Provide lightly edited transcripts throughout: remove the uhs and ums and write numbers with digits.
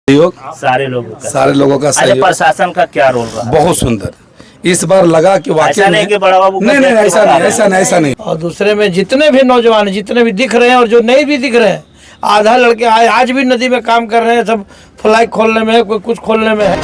सहयोग सारे लोगों का सहयोग। प्रशासन का क्या रोल रहा? बहुत सुंदर। इस बार लगा कि वाकई ऐसा नहीं कि बड़ा बाबू नहीं नहीं ऐसा नहीं। और दूसरे में जितने भी नौजवान जितने भी दिख रहे हैं और जो नहीं भी दिख रहे हैं, आधा लड़के आए आज भी नदी में काम कर रहे हैं। सब फ्लाइट खोलने में है, कोई कुछ खोलने में है।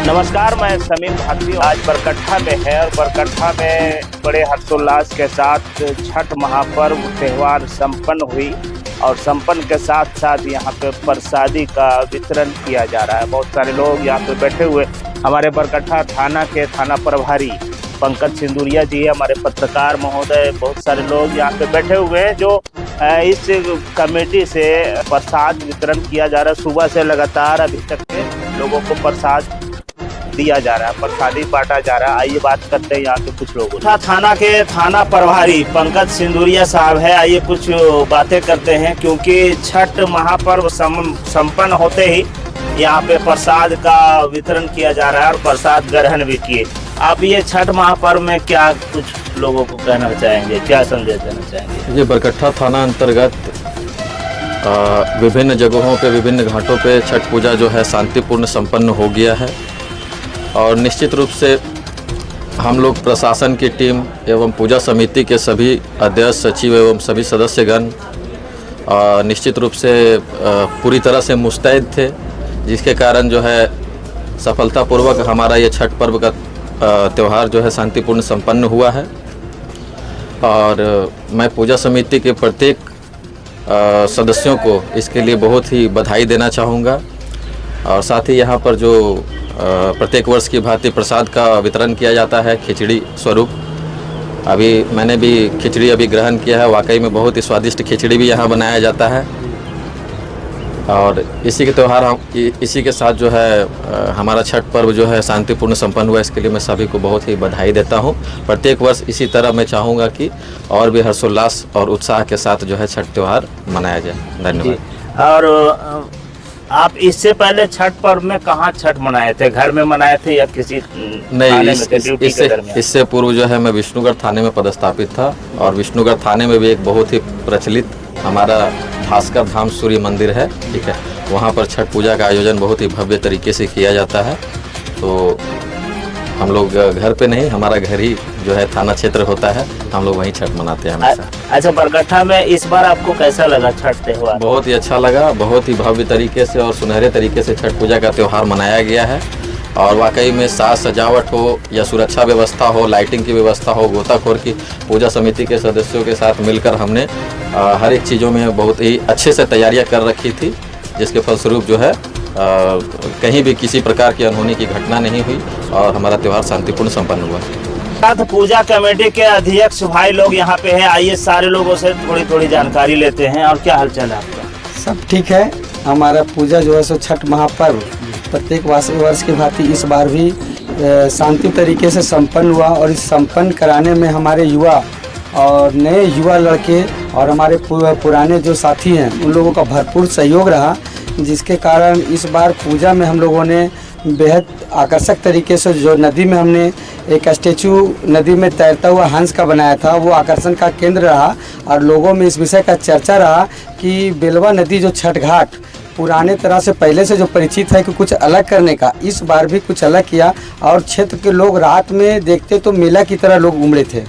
नमस्कार, मैं समीर भारती। आज बरकट्ठा में है और बरकट्ठा में बड़े हर्षोल्लास के साथ छठ महापर्व त्यौहार संपन्न हुई और संपन्न के साथ साथ यहाँ पे प्रसादी का वितरण किया जा रहा है। बहुत सारे लोग यहाँ पे बैठे हुए, हमारे बरकट्ठा थाना के थाना प्रभारी पंकज सिंदूरिया जी, हमारे पत्रकार महोदय, बहुत सारे लोग यहाँ पे बैठे हुए हैं जो इस कमेटी से प्रसाद वितरण किया जा रहा है। सुबह से लगातार अभी तक के लोगों को प्रसाद दिया जा रहा है, प्रसादी बांटा जा रहा है। आइए बात करते हैं यहाँ के कुछ लोगों से। थाना के थाना प्रभारी पंकज सिंदूरिया साहब है, आइए कुछ बातें करते हैं, क्योंकि छठ महापर्व संपन्न होते ही यहाँ पे प्रसाद का वितरण किया जा रहा है और प्रसाद ग्रहण भी किए। आप ये छठ महापर्व में क्या कुछ लोगों को कहना चाहेंगे, क्या संदेश देना चाहेंगे? ये बरकट्ठा थाना अंतर्गत विभिन्न जगहों पे, विभिन्न घाटों पे छठ पूजा जो है शांतिपूर्ण संपन्न हो गया है और निश्चित रूप से हम लोग प्रशासन की टीम एवं पूजा समिति के सभी अध्यक्ष, सचिव एवं सभी सदस्यगण निश्चित रूप से पूरी तरह से मुस्तैद थे, जिसके कारण जो है सफलतापूर्वक हमारा ये छठ पर्व का त्यौहार जो है शांतिपूर्ण संपन्न हुआ है। और मैं पूजा समिति के प्रत्येक सदस्यों को इसके लिए बहुत ही बधाई देना चाहूँगा। और साथ ही यहाँ पर जो प्रत्येक वर्ष की भांति प्रसाद का वितरण किया जाता है खिचड़ी स्वरूप, अभी मैंने भी खिचड़ी अभी ग्रहण किया है। वाकई में बहुत ही स्वादिष्ट खिचड़ी भी यहाँ बनाया जाता है। और इसी के त्यौहार इसी के साथ जो है हमारा छठ पर्व जो है शांतिपूर्ण संपन्न हुआ। इसके लिए मैं सभी को बहुत ही बधाई देता हूँ। प्रत्येक वर्ष इसी तरह मैं चाहूँगा कि और भी हर्षोल्लास और उत्साह के साथ जो है छठ त्यौहार मनाया जाए। धन्यवाद। और आप इससे पहले छठ पर्व में कहाँ छठ मनाए थे? घर में मनाए थे या किसी नहीं? इससे पूर्व जो है मैं विष्णुगढ़ थाने में पदस्थापित था और विष्णुगढ़ थाने में भी एक बहुत ही प्रचलित हमारा भास्कर धाम सूर्य मंदिर है, ठीक है, वहाँ पर छठ पूजा का आयोजन बहुत ही भव्य तरीके से किया जाता है। तो हम लोग घर पे नहीं, हमारा घर ही जो है थाना क्षेत्र होता है, हम लोग वहीं छठ मनाते हैं हमेशा। अच्छा, बरकट्ठा में इस बार आपको कैसा लगा छठ त्यौहार? बहुत ही अच्छा लगा, बहुत ही भव्य तरीके से और सुनहरे तरीके से छठ पूजा का त्यौहार मनाया गया है। और वाकई में साज सजावट हो या सुरक्षा व्यवस्था हो, लाइटिंग की व्यवस्था हो, गोताखोर की पूजा समिति के सदस्यों के साथ मिलकर हमने हर एक चीज़ों में बहुत ही अच्छे से तैयारियां कर रखी थी, जिसके फलस्वरूप जो है कहीं भी किसी प्रकार की अनहोनी की घटना नहीं हुई और हमारा त्यौहार शांतिपूर्ण संपन्न हुआ। साथ पूजा कमेटी के अध्यक्ष भाई लोग यहाँ पे हैं, आइए सारे लोगों से थोड़ी थोड़ी जानकारी लेते हैं। और क्या हालचाल है आपका? सब ठीक है। हमारा पूजा जो है सो छठ महापर्व प्रत्येक वर्ष की भांति इस बार भी शांति तरीके से संपन्न हुआ और इस संपन्न कराने में हमारे युवा और नए युवा लड़के और हमारे पुराने जो साथी हैं उन लोगों का भरपूर सहयोग रहा, जिसके कारण इस बार पूजा में हम लोगों ने बेहद आकर्षक तरीके से जो नदी में हमने एक स्टैचू नदी में तैरता हुआ हंस का बनाया था, वो आकर्षण का केंद्र रहा और लोगों में इस विषय का चर्चा रहा कि बेलवा नदी जो छठ घाट पुराने तरह से पहले से जो परिचित है कि कुछ अलग करने का, इस बार भी कुछ अलग किया। और क्षेत्र के लोग रात में देखते तो मेला की तरह लोग उमड़े थे,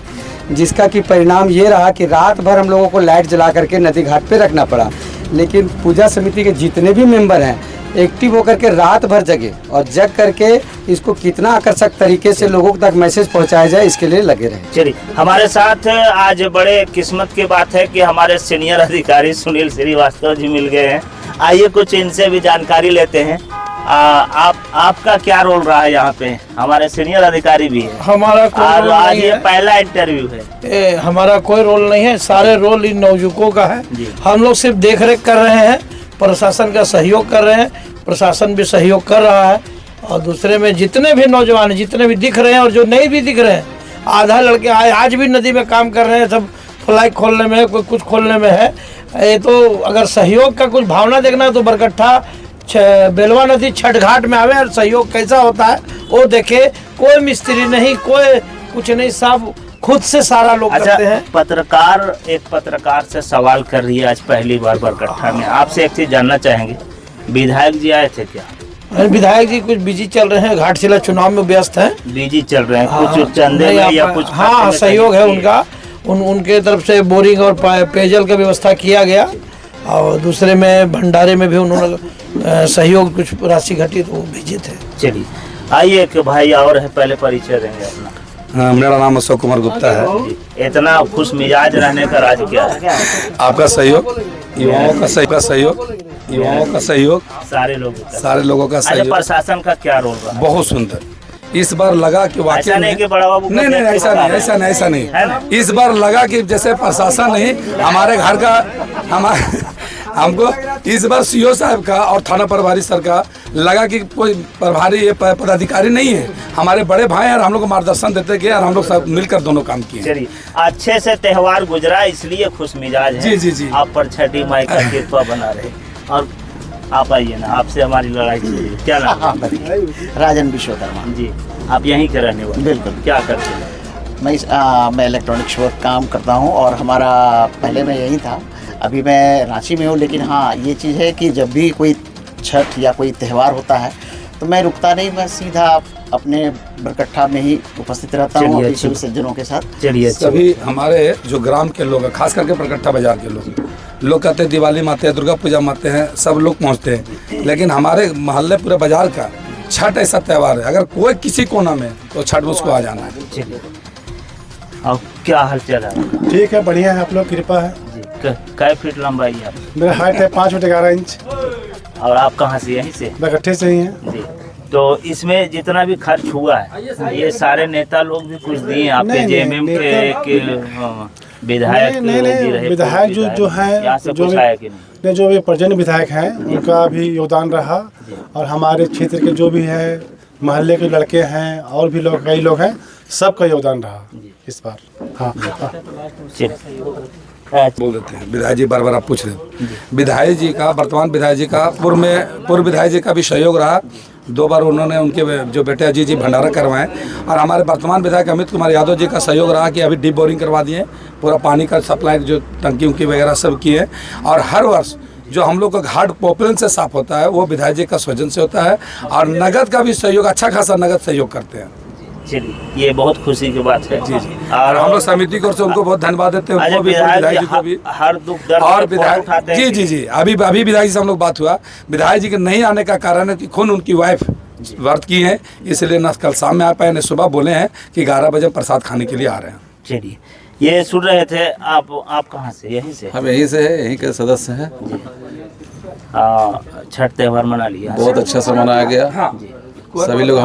जिसका कि परिणाम ये रहा कि रात भर हम लोगों को लाइट जला करके नदी घाट पे रखना पड़ा। लेकिन पूजा समिति के जितने भी मेंबर हैं एक्टिव होकर के रात भर जगे और जग करके इसको कितना आकर्षक तरीके से लोगों तक मैसेज पहुंचाया जाए इसके लिए लगे रहे। चलिए, हमारे साथ आज बड़े किस्मत की बात है कि हमारे सीनियर अधिकारी सुनील श्रीवास्तव जी मिल गए हैं। आइए कुछ इनसे भी जानकारी लेते हैं। आपका क्या रोल रहा है यहाँ पे? हमारे सीनियर अधिकारी भी है। हमारा कोई रोल आज नहीं ये है। पहला इंटरव्यू है। हमारा कोई रोल नहीं है, सारे रोल इन नवयुवकों का है। हम लोग सिर्फ देख रेख कर रहे हैं, प्रशासन का सहयोग कर रहे हैं, प्रशासन भी सहयोग कर रहा है। और दूसरे में जितने भी नौजवान जितने भी दिख रहे हैं और जो नहीं भी दिख रहे हैं, आधा लड़के आए आज भी नदी में काम कर रहे हैं। सब फ्लाइट खोलने में है, कोई कुछ खोलने में है। ये तो अगर सहयोग का कुछ भावना देखना है तो बरकट्ठा बेलवा नदी छठ घाट में आवे और सहयोग कैसा होता है वो देखे। कोई मिस्त्री नहीं, कोई कुछ नहीं, सब खुद से सारा लोग अच्छा, करते हैं। एक पत्रकार से सवाल कर रही है आज पहली बार बरकट्ठा में। आपसे एक चीज जानना चाहेंगे, विधायक जी आए थे क्या? विधायक जी कुछ बिजी चल रहे हैं, घाटशिला चुनाव में व्यस्त हैं। बिजी चल रहे हैं, हाँ, कुछ चंदे नहीं, में आप- या कुछ हाँ खर्च में सहयोग है कहीं- उनका, उनके तरफ से बोरिंग और पेयजल का व्यवस्था किया गया, और दूसरे में भंडारे में भी उन्होंने सहयोग कुछ राशि घटी तो वो भेजे थे। चलिए आइए कि भाई और है, पहले परिचय देंगे अपना। मेरा नाम अशोक कुमार गुप्ता है। इतना खुश मिजाज रहने का राज क्या है? आपका सहयोग, युवाओं का सहयोग, युवाओं का सहयोग, सारे लोग होते हैं। सारे लोगों का अच्छा, सहयोग प्रशासन का क्या रोल रहा? बहुत सुंदर। इस बार लगा कि वाकई ऐसा नहीं में कि बड़ा बाबू का नहीं नहीं नेतृत्व ऐसा नहीं, कर रहे ऐसा नहीं, ऐसा है नहीं। ना? इस बार लगा कि जैसे प्रशासन नहीं हमारे घर का हमको इस बार सीओ साहब का और थाना प्रभारी सर का लगा कि कोई प्रभारी पदाधिकारी नहीं है, हमारे बड़े भाई हैं और हम लोग को मार्गदर्शन देते गए और हम लोग सब मिलकर दोनों काम किए। चलिए, अच्छे से त्योहार गुजरा इसलिए खुश मिजाज है। जी, जी, जी। आप पर छठी माई का कृपा बना रहे। और आप आइए ना, आपसे हमारी लड़ाई चल रही है। क्या नाम है? राजन विश्वकर्मा। जी, आप यहीं के रहने वाले? बिल्कुल। क्या करते हैं? मैं इलेक्ट्रॉनिक शो काम करता हूँ और हमारा पहले मैं यहीं था, अभी मैं रांची में हूँ। लेकिन हाँ, ये चीज़ है कि जब भी कोई छठ या कोई त्यौहार होता है तो मैं रुकता नहीं, मैं सीधा अपने बरकट्ठा में ही उपस्थित रहता हूँ चलिए, अपने अच्छी सज्जनों के साथ। चलिए, सभी हमारे जो ग्राम के लोग हैं, खास करके बरकट्ठा बाजार के लोग कहते हैं दिवाली में आते हैं, दुर्गा पूजा में आते हैं, सब लोग पहुंचते हैं। लेकिन हमारे मोहल्ले पूरे बाजार का छठ ऐसा त्यौहार है, अगर कोई किसी कोना में तो छठ में उसको आ जाना है। चलिए। और क्या हालचाल है? ठीक है, बढ़िया है, आप लोग कृपा है। जी, कै फीट लंबाई है आप? मेरा हाइट है 5 फीट 11 इंच। और आप कहाँ से? यहीं से? बरकट्ठे से ही है। जी। तो इसमें जितना भी खर्च हुआ है, ये सारे नेता लोग भी कुछ दिए आपके? नहीं, जेएमएम के विधायक नहीं, जी रहे, विधायक जो हैं, यहाँ से जो कुछ भी- आया कि नहीं? जो भी प्रजन विधायक हैं उनका भी योगदान रहा, और हमारे क्षेत्र के जो भी है महल्ले के लड़के हैं और भी लोग, कई लोग हैं, सबका योगदान रहा इस बार। हाँ, बोल देते हैं विधायक जी, बार बार आप पूछ रहे हैं। विधायक जी का, वर्तमान विधायक जी का, पूर्व विधायक जी का भी सहयोग रहा। 2 बार उन्होंने उनके जो बेटे अजीत जी भंडारा करवाएं, और हमारे वर्तमान विधायक अमित कुमार यादव जी का सहयोग रहा कि अभी डीप बोरिंग करवा दिए, पूरा पानी का सप्लाई जो टंकी उंकी वगैरह सब किए। और हर वर्ष जो हम लोग का घाट पॉपुलेशन से साफ होता है वो विधायक जी का स्वजन से होता है, और नगद का भी सहयोग, अच्छा खासा नगद सहयोग करते हैं। चलिए, ये बहुत खुशी की बात है। जी जी। और हम लोग समिति की ओर से उनको बहुत धन्यवाद देते हैं, आज उनको भी, विधायक जी को भी। हर दुख दर्द और में फोन विधायक उठाते हैं जी कि- जी जी अभी विधायक जी से हम लोग बात हुआ, विधायक जी के नहीं आने का कारण है कि खुद उनकी वाइफ व्रत की है, इसलिए न कल शाम में आ पाए, न सुबह बोले हैं कि 11 बजे प्रसाद खाने के लिए आ रहे हैं। चलिए, ये सुन रहे थे आप कहाँ से? यहीं से? हम यहीं से है, यहीं के सदस्य हैं। छठ त्यौहार मना लिया? बहुत अच्छा से मनाया गया, सभी लोग